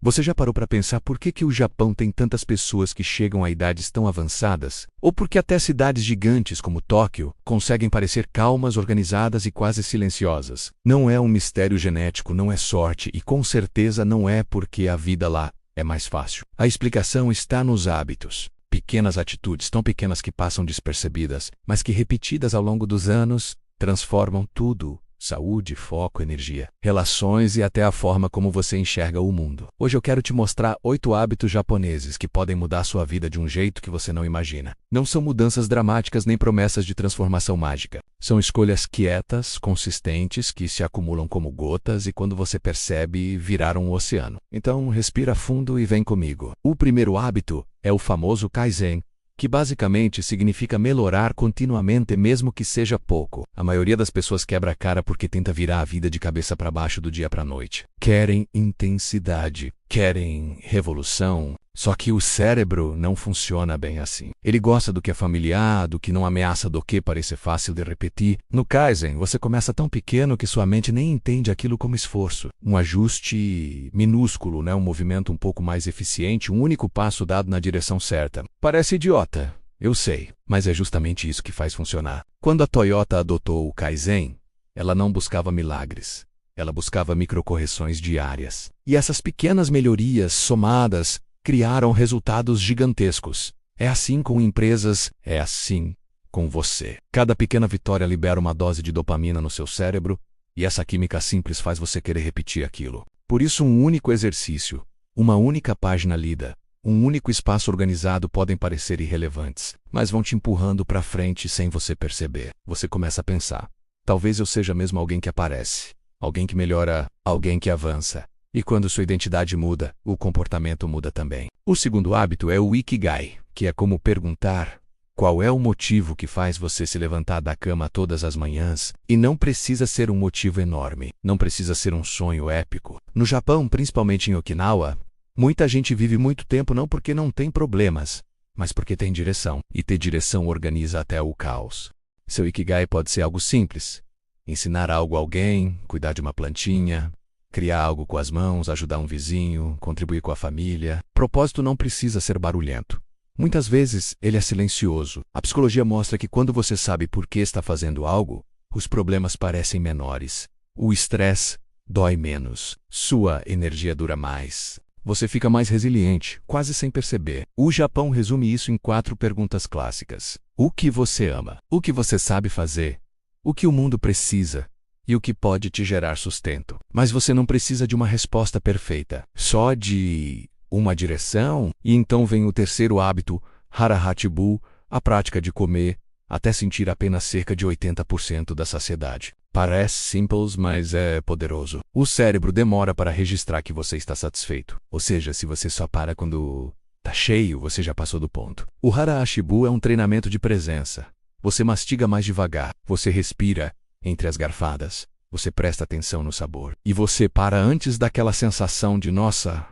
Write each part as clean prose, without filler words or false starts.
Você já parou para pensar por que o Japão tem tantas pessoas que chegam a idades tão avançadas? Ou por que até cidades gigantes como Tóquio conseguem parecer calmas, organizadas e quase silenciosas? Não é um mistério genético, não é sorte e com certeza não é porque a vida lá é mais fácil. A explicação está nos hábitos. Pequenas atitudes, tão pequenas que passam despercebidas, mas que repetidas ao longo dos anos transformam tudo. Saúde, foco, energia, relações e até a forma como você enxerga o mundo. Hoje eu quero te mostrar 8 hábitos japoneses que podem mudar sua vida de um jeito que você não imagina. Não são mudanças dramáticas nem promessas de transformação mágica. São escolhas quietas, consistentes, que se acumulam como gotas e quando você percebe, viraram um oceano. Então, respira fundo e vem comigo. O primeiro hábito é o famoso Kaizen, que basicamente significa melhorar continuamente mesmo que seja pouco. A maioria das pessoas quebra a cara porque tenta virar a vida de cabeça para baixo do dia para a noite. Querem intensidade, querem revolução, só que o cérebro não funciona bem assim. Ele gosta do que é familiar, do que não ameaça, do que parece fácil de repetir. No Kaizen, você começa tão pequeno que sua mente nem entende aquilo como esforço. Um ajuste minúsculo, um movimento um pouco mais eficiente, um único passo dado na direção certa. Parece idiota, eu sei, mas é justamente isso que faz funcionar. Quando a Toyota adotou o Kaizen, ela não buscava milagres. Ela buscava microcorreções diárias. E essas pequenas melhorias somadas criaram resultados gigantescos. É assim com empresas, é assim com você. Cada pequena vitória libera uma dose de dopamina no seu cérebro e essa química simples faz você querer repetir aquilo. Por isso, um único exercício, uma única página lida, um único espaço organizado podem parecer irrelevantes, mas vão te empurrando para frente sem você perceber. Você começa a pensar: talvez eu seja mesmo alguém que aparece, alguém que melhora, alguém que avança. E quando sua identidade muda, o comportamento muda também. O segundo hábito é o Ikigai, que é como perguntar qual é o motivo que faz você se levantar da cama todas as manhãs, e não precisa ser um motivo enorme, não precisa ser um sonho épico. No Japão, principalmente em Okinawa, muita gente vive muito tempo não porque não tem problemas, mas porque tem direção, e ter direção organiza até o caos. Seu Ikigai pode ser algo simples: ensinar algo a alguém, cuidar de uma plantinha, criar algo com as mãos, ajudar um vizinho, contribuir com a família. Propósito não precisa ser barulhento. Muitas vezes, ele é silencioso. A psicologia mostra que quando você sabe por que está fazendo algo, os problemas parecem menores. O estresse dói menos. Sua energia dura mais. Você fica mais resiliente, quase sem perceber. O Japão resume isso em 4 perguntas clássicas. O que você ama? O que você sabe fazer? O que o mundo precisa? E o que pode te gerar sustento. Mas você não precisa de uma resposta perfeita, só de uma direção. E então vem o terceiro hábito, Hara Hachibu, a prática de comer, até sentir apenas cerca de 80% da saciedade. Parece simples, mas é poderoso. O cérebro demora para registrar que você está satisfeito. Ou seja, se você só para quando está cheio, você já passou do ponto. O Hara Hachibu é um treinamento de presença. Você mastiga mais devagar, você respira entre as garfadas, você presta atenção no sabor. E você para antes daquela sensação de nossa,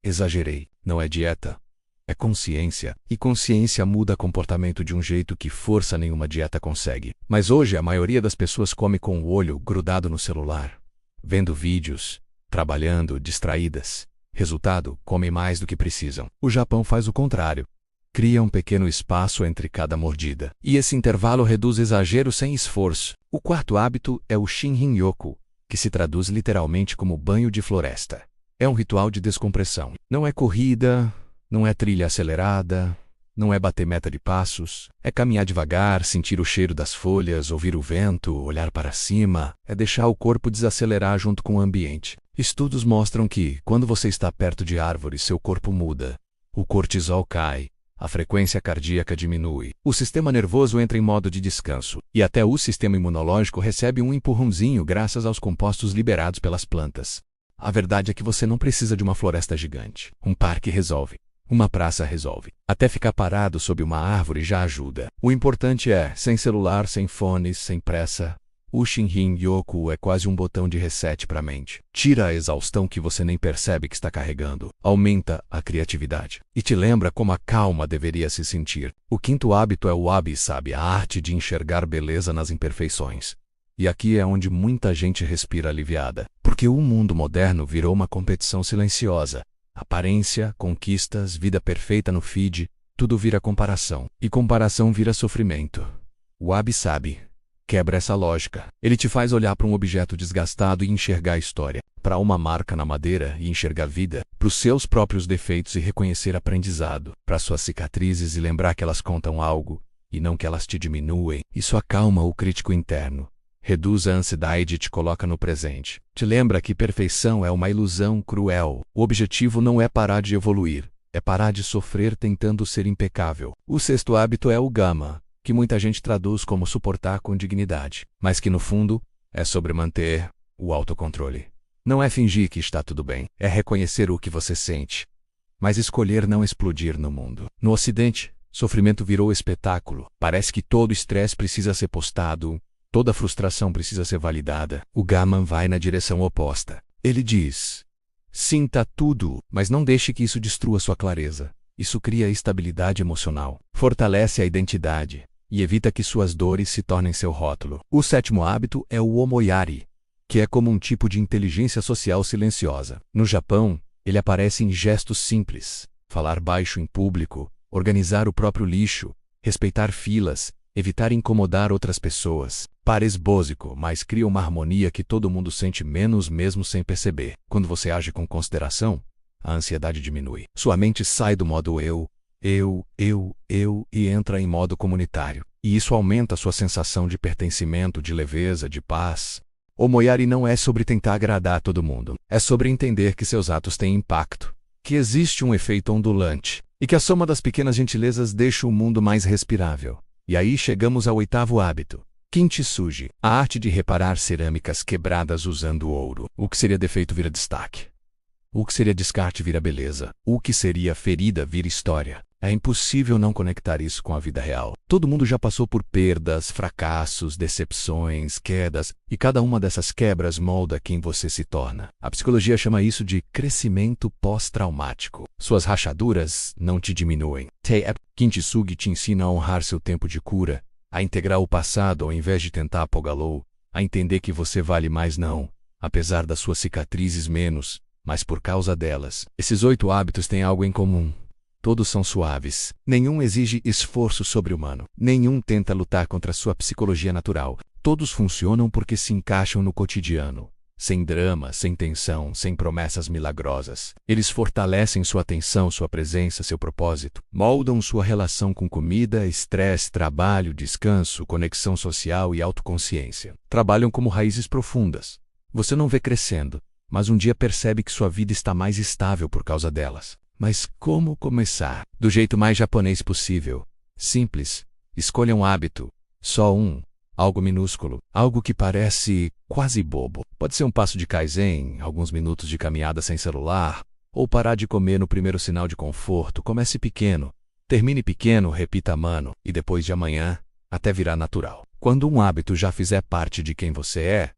exagerei. Não é dieta, é consciência. E consciência muda comportamento de um jeito que força nenhuma dieta consegue. Mas hoje a maioria das pessoas come com o olho grudado no celular, vendo vídeos, trabalhando, distraídas. Resultado, comem mais do que precisam. O Japão faz o contrário. Cria um pequeno espaço entre cada mordida. E esse intervalo reduz exagero sem esforço. O quarto hábito é o Shinrin-yoku, que se traduz literalmente como banho de floresta. É um ritual de descompressão. Não é corrida, não é trilha acelerada, não é bater meta de passos. É caminhar devagar, sentir o cheiro das folhas, ouvir o vento, olhar para cima. É deixar o corpo desacelerar junto com o ambiente. Estudos mostram que, quando você está perto de árvores, seu corpo muda. O cortisol cai. A frequência cardíaca diminui. O sistema nervoso entra em modo de descanso. E até o sistema imunológico recebe um empurrãozinho graças aos compostos liberados pelas plantas. A verdade é que você não precisa de uma floresta gigante. Um parque resolve. Uma praça resolve. Até ficar parado sob uma árvore já ajuda. O importante é, sem celular, sem fones, sem pressa. O Shinrin-yoku é quase um botão de reset para a mente. Tira a exaustão que você nem percebe que está carregando. Aumenta a criatividade. E te lembra como a calma deveria se sentir. O quinto hábito é o wabi-sabi, a arte de enxergar beleza nas imperfeições. E aqui é onde muita gente respira aliviada. Porque o mundo moderno virou uma competição silenciosa. Aparência, conquistas, vida perfeita no feed, tudo vira comparação. E comparação vira sofrimento. O wabi-sabi quebra essa lógica. Ele te faz olhar para um objeto desgastado e enxergar a história, para uma marca na madeira e enxergar vida, para os seus próprios defeitos e reconhecer aprendizado, para suas cicatrizes e lembrar que elas contam algo, e não que elas te diminuem. Isso acalma o crítico interno, reduz a ansiedade e te coloca no presente. Te lembra que perfeição é uma ilusão cruel. O objetivo não é parar de evoluir, é parar de sofrer tentando ser impecável. O sexto hábito é o Gama, que muita gente traduz como suportar com dignidade, mas que no fundo é sobre manter o autocontrole. Não é fingir que está tudo bem, é reconhecer o que você sente, mas escolher não explodir no mundo. No Ocidente, sofrimento virou espetáculo. Parece que todo estresse precisa ser postado, toda frustração precisa ser validada. O Gama vai na direção oposta. Ele diz: sinta tudo, mas não deixe que isso destrua sua clareza. Isso cria estabilidade emocional, fortalece a identidade e evita que suas dores se tornem seu rótulo. O sétimo hábito é o Omoyari, que é como um tipo de inteligência social silenciosa. No Japão, ele aparece em gestos simples: falar baixo em público, organizar o próprio lixo, respeitar filas, evitar incomodar outras pessoas. Parece básico, mas cria uma harmonia que todo mundo sente menos mesmo sem perceber. Quando você age com consideração, a ansiedade diminui. Sua mente sai do modo eu e entra em modo comunitário. E isso aumenta sua sensação de pertencimento, de leveza, de paz. O Omoyari não é sobre tentar agradar a todo mundo. É sobre entender que seus atos têm impacto, que existe um efeito ondulante, e que a soma das pequenas gentilezas deixa o mundo mais respirável. E aí chegamos ao oitavo hábito: Kintsugi, a arte de reparar cerâmicas quebradas usando ouro. O que seria defeito vira destaque. O que seria descarte vira beleza. O que seria ferida vira história. É impossível não conectar isso com a vida real. Todo mundo já passou por perdas, fracassos, decepções, quedas, e cada uma dessas quebras molda quem você se torna. A psicologia chama isso de crescimento pós-traumático. Suas rachaduras não te diminuem. Kintsugi te ensina a honrar seu tempo de cura, a integrar o passado ao invés de tentar apagá-lo, a entender que você vale mais não, apesar das suas cicatrizes menos, mas por causa delas. Esses 8 hábitos têm algo em comum. Todos são suaves. Nenhum exige esforço sobre-humano. Nenhum tenta lutar contra sua psicologia natural. Todos funcionam porque se encaixam no cotidiano. Sem drama, sem tensão, sem promessas milagrosas. Eles fortalecem sua atenção, sua presença, seu propósito. Moldam sua relação com comida, estresse, trabalho, descanso, conexão social e autoconsciência. Trabalham como raízes profundas. Você não vê crescendo, mas um dia percebe que sua vida está mais estável por causa delas. Mas como começar? Do jeito mais japonês possível. Simples. Escolha um hábito. Só um. Algo minúsculo. Algo que parece quase bobo. Pode ser um passo de Kaizen, alguns minutos de caminhada sem celular, ou parar de comer no primeiro sinal de conforto. Comece pequeno. Termine pequeno, repita a mano, e depois de amanhã, até virar natural. Quando um hábito já fizer parte de quem você é,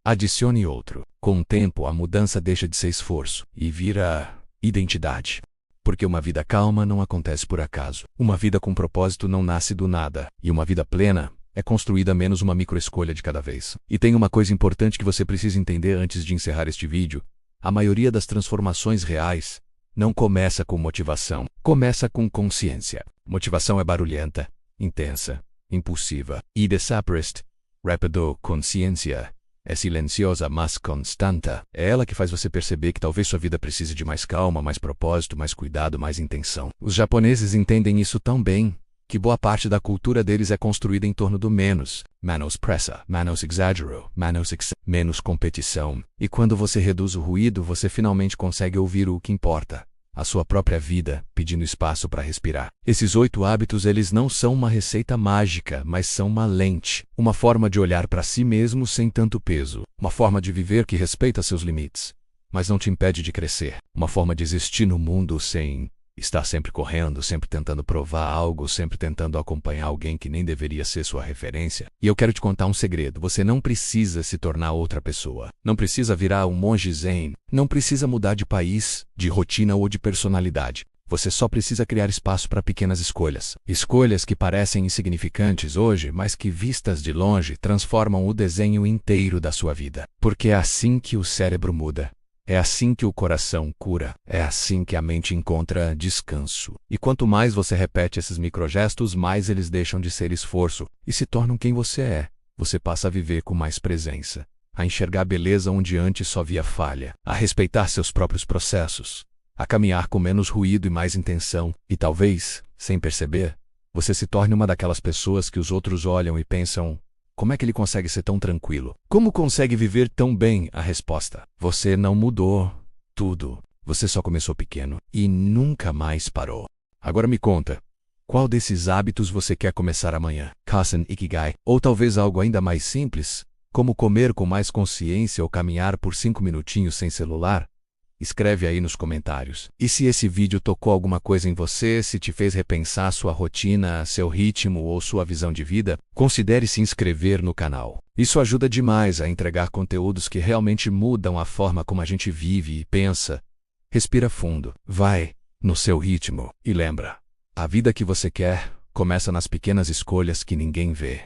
adicione outro. Com o tempo, a mudança deixa de ser esforço e vira identidade. Porque uma vida calma não acontece por acaso. Uma vida com propósito não nasce do nada. E uma vida plena é construída menos uma microescolha de cada vez. E tem uma coisa importante que você precisa entender antes de encerrar este vídeo. A maioria das transformações reais não começa com motivação. Começa com consciência. Motivação é barulhenta, intensa, impulsiva. E desaprest, rápido, consciência é silenciosa, mas constante. É ela que faz você perceber que talvez sua vida precise de mais calma, mais propósito, mais cuidado, mais intenção. Os japoneses entendem isso tão bem que boa parte da cultura deles é construída em torno do menos. Menos pressa, menos exagero, menos competição. E quando você reduz o ruído, você finalmente consegue ouvir o que importa. A sua própria vida, pedindo espaço para respirar. Esses 8 hábitos, eles não são uma receita mágica, mas são uma lente. Uma forma de olhar para si mesmo sem tanto peso. Uma forma de viver que respeita seus limites, mas não te impede de crescer. Uma forma de existir no mundo sem estar sempre correndo, sempre tentando provar algo, sempre tentando acompanhar alguém que nem deveria ser sua referência. E eu quero te contar um segredo. Você não precisa se tornar outra pessoa. Não precisa virar um monge zen. Não precisa mudar de país, de rotina ou de personalidade. Você só precisa criar espaço para pequenas escolhas. Escolhas que parecem insignificantes hoje, mas que vistas de longe transformam o desenho inteiro da sua vida. Porque é assim que o cérebro muda. É assim que o coração cura. É assim que a mente encontra descanso. E quanto mais você repete esses microgestos, mais eles deixam de ser esforço e se tornam quem você é. Você passa a viver com mais presença, a enxergar beleza onde antes só via falha, a respeitar seus próprios processos, a caminhar com menos ruído e mais intenção. E talvez, sem perceber, você se torne uma daquelas pessoas que os outros olham e pensam: como é que ele consegue ser tão tranquilo? Como consegue viver tão bem? A resposta: você não mudou tudo. Você só começou pequeno e nunca mais parou. Agora me conta, qual desses hábitos você quer começar amanhã? Kazen Ikigai. Ou talvez algo ainda mais simples, como comer com mais consciência ou caminhar por 5 minutinhos sem celular? Escreve aí nos comentários. E se esse vídeo tocou alguma coisa em você, se te fez repensar sua rotina, seu ritmo ou sua visão de vida, considere se inscrever no canal. Isso ajuda demais a entregar conteúdos que realmente mudam a forma como a gente vive e pensa. Respira fundo, vai no seu ritmo e lembra, a vida que você quer começa nas pequenas escolhas que ninguém vê.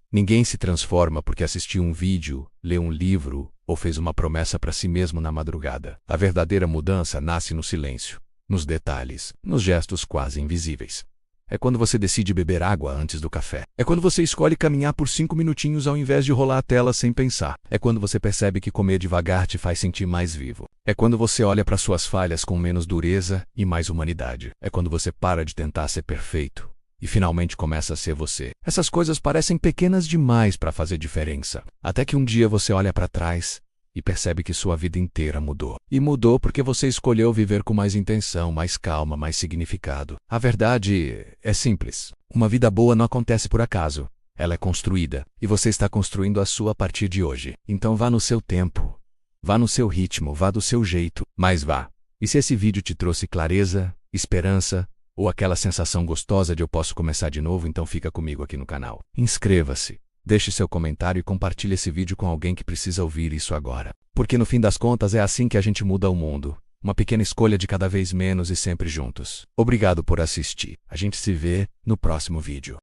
Ninguém se transforma porque assistiu um vídeo, leu um livro ou fez uma promessa para si mesmo na madrugada. A verdadeira mudança nasce no silêncio, nos detalhes, nos gestos quase invisíveis. É quando você decide beber água antes do café. É quando você escolhe caminhar por 5 minutinhos ao invés de rolar a tela sem pensar. É quando você percebe que comer devagar te faz sentir mais vivo. É quando você olha para suas falhas com menos dureza e mais humanidade. É quando você para de tentar ser perfeito e finalmente começa a ser você. Essas coisas parecem pequenas demais para fazer diferença. Até que um dia você olha para trás e percebe que sua vida inteira mudou. E mudou porque você escolheu viver com mais intenção, mais calma, mais significado. A verdade é simples. Uma vida boa não acontece por acaso. Ela é construída. E você está construindo a sua a partir de hoje. Então vá no seu tempo. Vá no seu ritmo, vá do seu jeito. Mas vá. E se esse vídeo te trouxe clareza, esperança, ou aquela sensação gostosa de eu posso começar de novo, então fica comigo aqui no canal. Inscreva-se, deixe seu comentário e compartilhe esse vídeo com alguém que precisa ouvir isso agora. Porque no fim das contas é assim que a gente muda o mundo. Uma pequena escolha de cada vez menos e sempre juntos. Obrigado por assistir. A gente se vê no próximo vídeo.